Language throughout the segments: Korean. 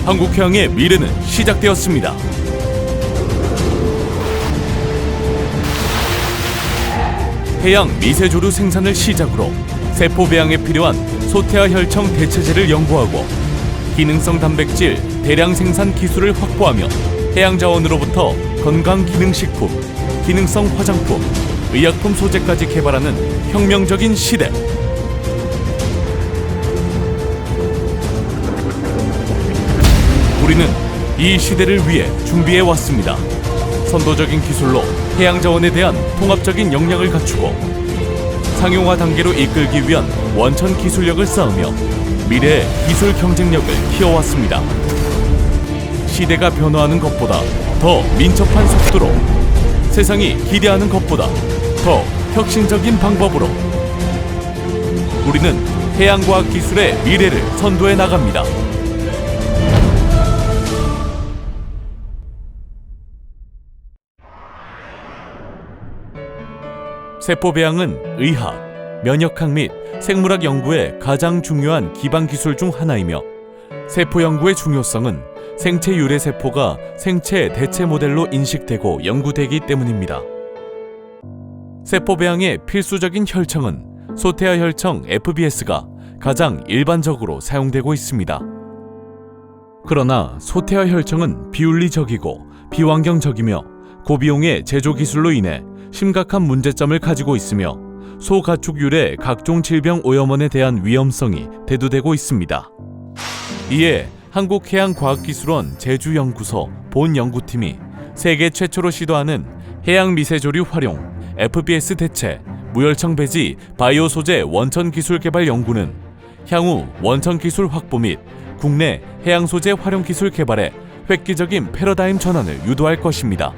한국해양의 미래는 시작되었습니다. 해양 미세조류 생산을 시작으로 세포 배양에 필요한 소태아 혈청 대체제를 연구하고 기능성 단백질 대량 생산 기술을 확보하며 해양 자원으로부터 건강기능식품, 기능성 화장품, 의약품 소재까지 개발하는 혁명적인 시대. 우리는 이 시대를 위해 준비해 왔습니다. 선도적인 기술로 해양 자원에 대한 통합적인 역량을 갖추고 상용화 단계로 이끌기 위한 원천 기술력을 쌓으며 미래의 기술 경쟁력을 키워왔습니다. 시대가 변화하는 것보다 더 민첩한 속도로, 세상이 기대하는 것보다 더 혁신적인 방법으로 우리는 해양과학 기술의 미래를 선도해 나갑니다. 세포 배양은 의학, 면역학 및 생물학 연구의 가장 중요한 기반 기술 중 하나이며 세포 연구의 중요성은 생체 유래 세포가 생체 대체 모델로 인식되고 연구되기 때문입니다. 세포 배양의 필수적인 혈청은 소태아 혈청 FBS가 가장 일반적으로 사용되고 있습니다. 그러나 소태아 혈청은 비윤리적이고 비환경적이며 고비용의 제조 기술로 인해 심각한 문제점을 가지고 있으며 소가축 유래 각종 질병 오염원에 대한 위험성이 대두되고 있습니다. 이에 한국해양과학기술원 제주연구소 본연구팀이 세계 최초로 시도하는 해양 미세조류 활용 FBS 대체 무혈청 배지 바이오 소재 원천 기술 개발 연구는 향후 원천 기술 확보 및 국내 해양 소재 활용 기술 개발에 획기적인 패러다임 전환을 유도할 것입니다.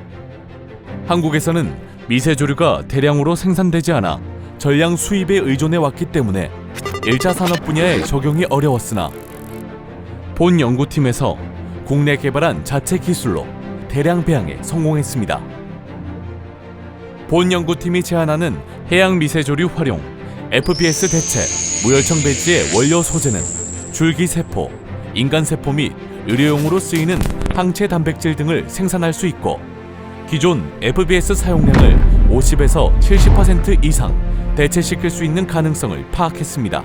한국에서는 미세조류가 대량으로 생산되지 않아 전량 수입에 의존해 왔기 때문에 1차 산업 분야에 적용이 어려웠으나 본 연구팀에서 국내 개발한 자체 기술로 대량 배양에 성공했습니다. 본 연구팀이 제안하는 해양 미세조류 활용 FBS 대체 무혈청 배지의 원료 소재는 줄기세포, 인간세포 및 의료용으로 쓰이는 항체 단백질 등을 생산할 수 있고 기존 FBS 사용량을 50에서 70% 이상 대체시킬 수 있는 가능성을 파악했습니다.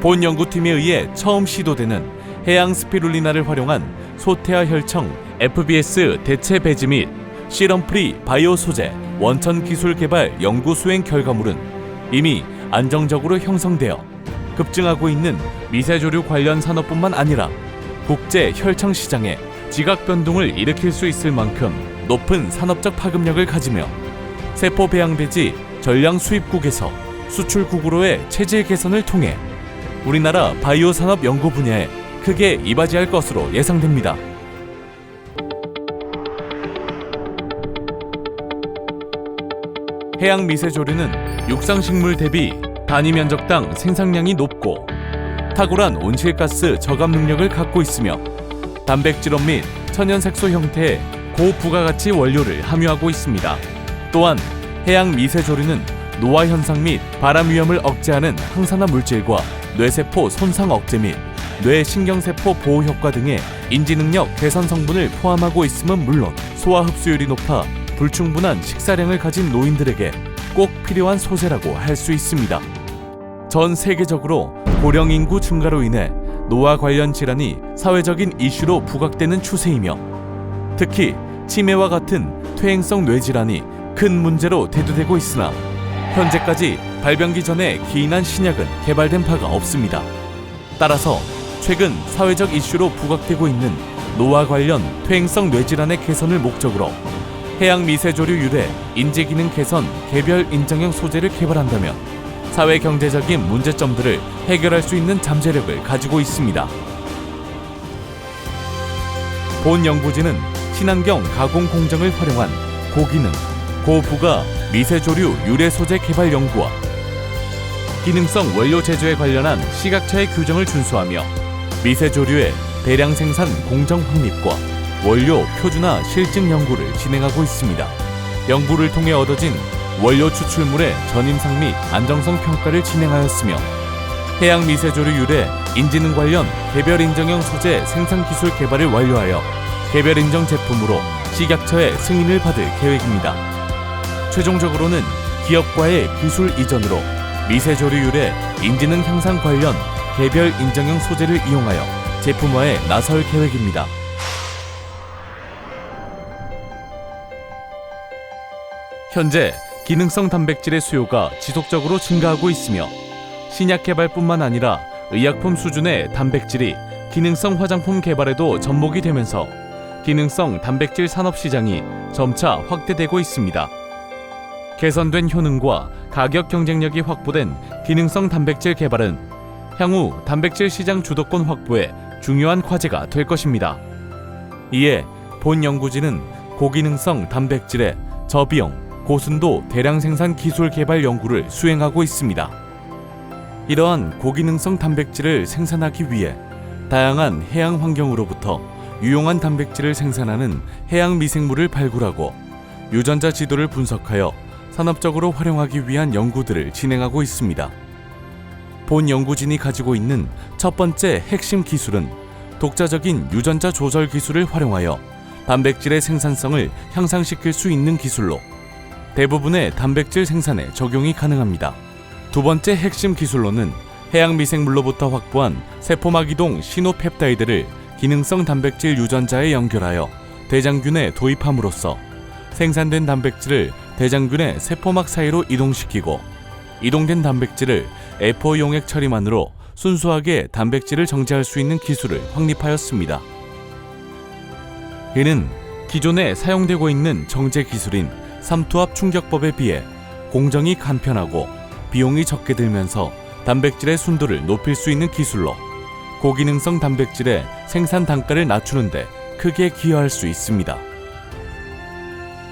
본 연구팀에 의해 처음 시도되는 해양 스피룰리나를 활용한 소태아 혈청 FBS 대체 배지 및 시럼 프리 바이오 소재 원천 기술 개발 연구 수행 결과물은 이미 안정적으로 형성되어 급증하고 있는 미세조류 관련 산업뿐만 아니라 국제 혈청 시장에 지각 변동을 일으킬 수 있을 만큼 높은 산업적 파급력을 가지며 세포 배양 배지 전량 수입국에서 수출국으로의 체질 개선을 통해 우리나라 바이오 산업 연구 분야에 크게 이바지할 것으로 예상됩니다. 해양 미세조류는 육상식물 대비 단위 면적당 생산량이 높고 탁월한 온실가스 저감 능력을 갖고 있으며 단백질원 및 천연색소 형태의 고부가가치 원료를 함유하고 있습니다. 또한 해양 미세조류는 노화 현상 및 발암 위험을 억제하는 항산화 물질과 뇌세포 손상 억제 및 뇌신경세포 보호 효과 등의 인지능력 개선 성분을 포함하고 있음은 물론 소화 흡수율이 높아 불충분한 식사량을 가진 노인들에게 꼭 필요한 소재라고 할 수 있습니다. 전 세계적으로 고령 인구 증가로 인해 노화 관련 질환이 사회적인 이슈로 부각되는 추세이며 특히 치매와 같은 퇴행성 뇌질환이 큰 문제로 대두되고 있으나 현재까지 발병기 전에 기인한 신약은 개발된 바가 없습니다. 따라서 최근 사회적 이슈로 부각되고 있는 노화 관련 퇴행성 뇌질환의 개선을 목적으로 해양 미세조류 유래 인지기능 개선 개별 인정형 소재를 개발한다면 사회 경제적인 문제점들을 해결할 수 있는 잠재력을 가지고 있습니다. 본 연구진은 친환경 가공 공정을 활용한 고기능, 고부가 미세조류 유래 소재 개발 연구와 기능성 원료 제조에 관련한 시각차의 규정을 준수하며 미세조류의 대량 생산 공정 확립과 원료 표준화 실증 연구를 진행하고 있습니다. 연구를 통해 얻어진 원료 추출물의 전임상 및 안정성 평가를 진행하였으며 해양 미세조류 유래 인지능 관련 개별 인정형 소재 생산 기술 개발을 완료하여 개별 인정 제품으로 식약처의 승인을 받을 계획입니다. 최종적으로는 기업과의 기술 이전으로 미세조리율의 인지능 향상 관련 개별 인정형 소재를 이용하여 제품화에 나설 계획입니다. 현재 기능성 단백질의 수요가 지속적으로 증가하고 있으며 신약 개발뿐만 아니라 의약품 수준의 단백질이 기능성 화장품 개발에도 접목이 되면서 기능성 단백질 산업 시장이 점차 확대되고 있습니다. 개선된 효능과 가격 경쟁력이 확보된 기능성 단백질 개발은 향후 단백질 시장 주도권 확보에 중요한 과제가 될 것입니다. 이에 본 연구진은 고기능성 단백질의 저비용, 고순도 대량 생산 기술 개발 연구를 수행하고 있습니다. 이러한 고기능성 단백질을 생산하기 위해 다양한 해양 환경으로부터 유용한 단백질을 생산하는 해양 미생물을 발굴하고 유전자 지도를 분석하여 산업적으로 활용하기 위한 연구들을 진행하고 있습니다. 본 연구진이 가지고 있는 첫 번째 핵심 기술은 독자적인 유전자 조절 기술을 활용하여 단백질의 생산성을 향상시킬 수 있는 기술로 대부분의 단백질 생산에 적용이 가능합니다. 두 번째 핵심 기술로는 해양 미생물로부터 확보한 세포막 이동 신호펩타이드를 기능성 단백질 유전자에 연결하여 대장균에 도입함으로써 생산된 단백질을 대장균의 세포막 사이로 이동시키고 이동된 단백질을 에포 용액 처리만으로 순수하게 단백질을 정제할 수 있는 기술을 확립하였습니다. 이는 기존에 사용되고 있는 정제 기술인 삼투압 충격법에 비해 공정이 간편하고 비용이 적게 들면서 단백질의 순도를 높일 수 있는 기술로 고기능성 단백질의 생산 단가를 낮추는 데 크게 기여할 수 있습니다.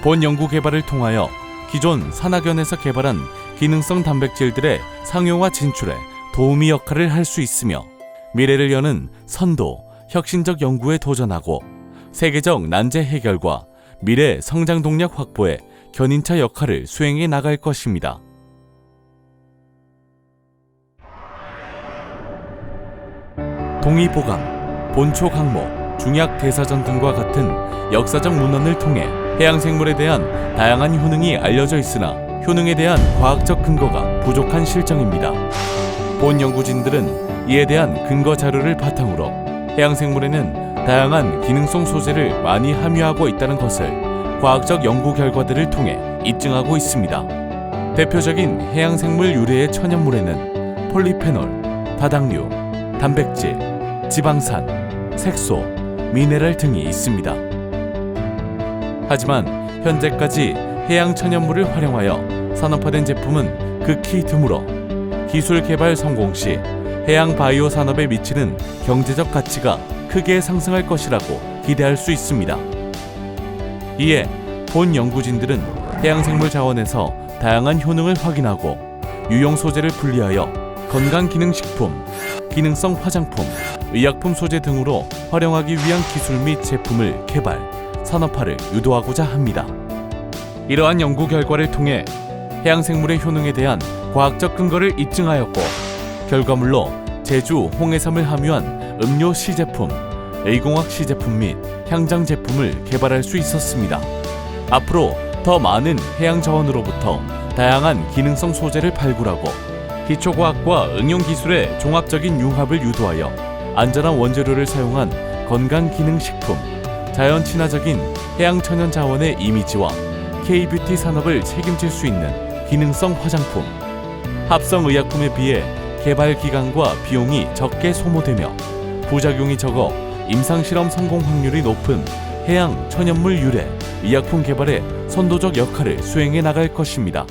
본 연구 개발을 통하여 기존 산학연에서 개발한 기능성 단백질들의 상용화 진출에 도우미 역할을 할 수 있으며 미래를 여는 선도, 혁신적 연구에 도전하고 세계적 난제 해결과 미래 성장 동력 확보에 견인차 역할을 수행해 나갈 것입니다. 동의보감, 본초강모, 중약대사전 등과 같은 역사적 문헌을 통해 해양생물에 대한 다양한 효능이 알려져 있으나 효능에 대한 과학적 근거가 부족한 실정입니다. 본 연구진들은 이에 대한 근거 자료를 바탕으로 해양생물에는 다양한 기능성 소재를 많이 함유하고 있다는 것을 과학적 연구 결과들을 통해 입증하고 있습니다. 대표적인 해양생물 유래의 천연물에는 폴리페놀, 다당류, 단백질, 지방산, 색소, 미네랄 등이 있습니다. 하지만 현재까지 해양 천연물을 활용하여 산업화된 제품은 극히 드물어 기술 개발 성공 시 해양 바이오 산업에 미치는 경제적 가치가 크게 상승할 것이라고 기대할 수 있습니다. 이에 본 연구진들은 해양생물 자원에서 다양한 효능을 확인하고 유용 소재를 분리하여 건강기능식품, 기능성 화장품, 의약품 소재 등으로 활용하기 위한 기술 및 제품을 개발, 산업화를 유도하고자 합니다. 이러한 연구 결과를 통해 해양생물의 효능에 대한 과학적 근거를 입증하였고 결과물로 제주 홍해삼을 함유한 음료 시제품, A공학 시제품 및 향장 제품을 개발할 수 있었습니다. 앞으로 더 많은 해양 자원으로부터 다양한 기능성 소재를 발굴하고 기초과학과 응용기술의 종합적인 융합을 유도하여 안전한 원재료를 사용한 건강기능식품, 자연 친화적인 해양 천연 자원의 이미지와 K-뷰티 산업을 책임질 수 있는 기능성 화장품, 합성 의약품에 비해 개발 기간과 비용이 적게 소모되며 부작용이 적어 임상실험 성공 확률이 높은 해양 천연물 유래 의약품 개발에 선도적 역할을 수행해 나갈 것입니다.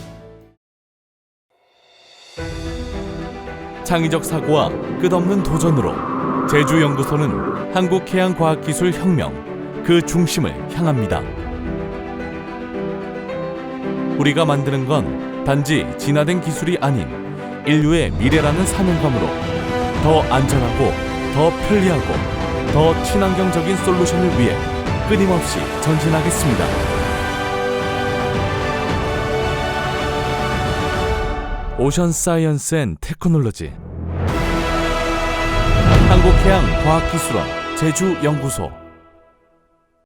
창의적 사고와 끝없는 도전으로 제주연구소는 한국해양과학기술 혁명 그 중심을 향합니다. 우리가 만드는 건 단지 진화된 기술이 아닌 인류의 미래라는 사명감으로 더 안전하고 더 편리하고 더 친환경적인 솔루션을 위해 끊임없이 전진하겠습니다. 오션 사이언스 앤 테크놀로지 한국해양과학기술원 제주연구소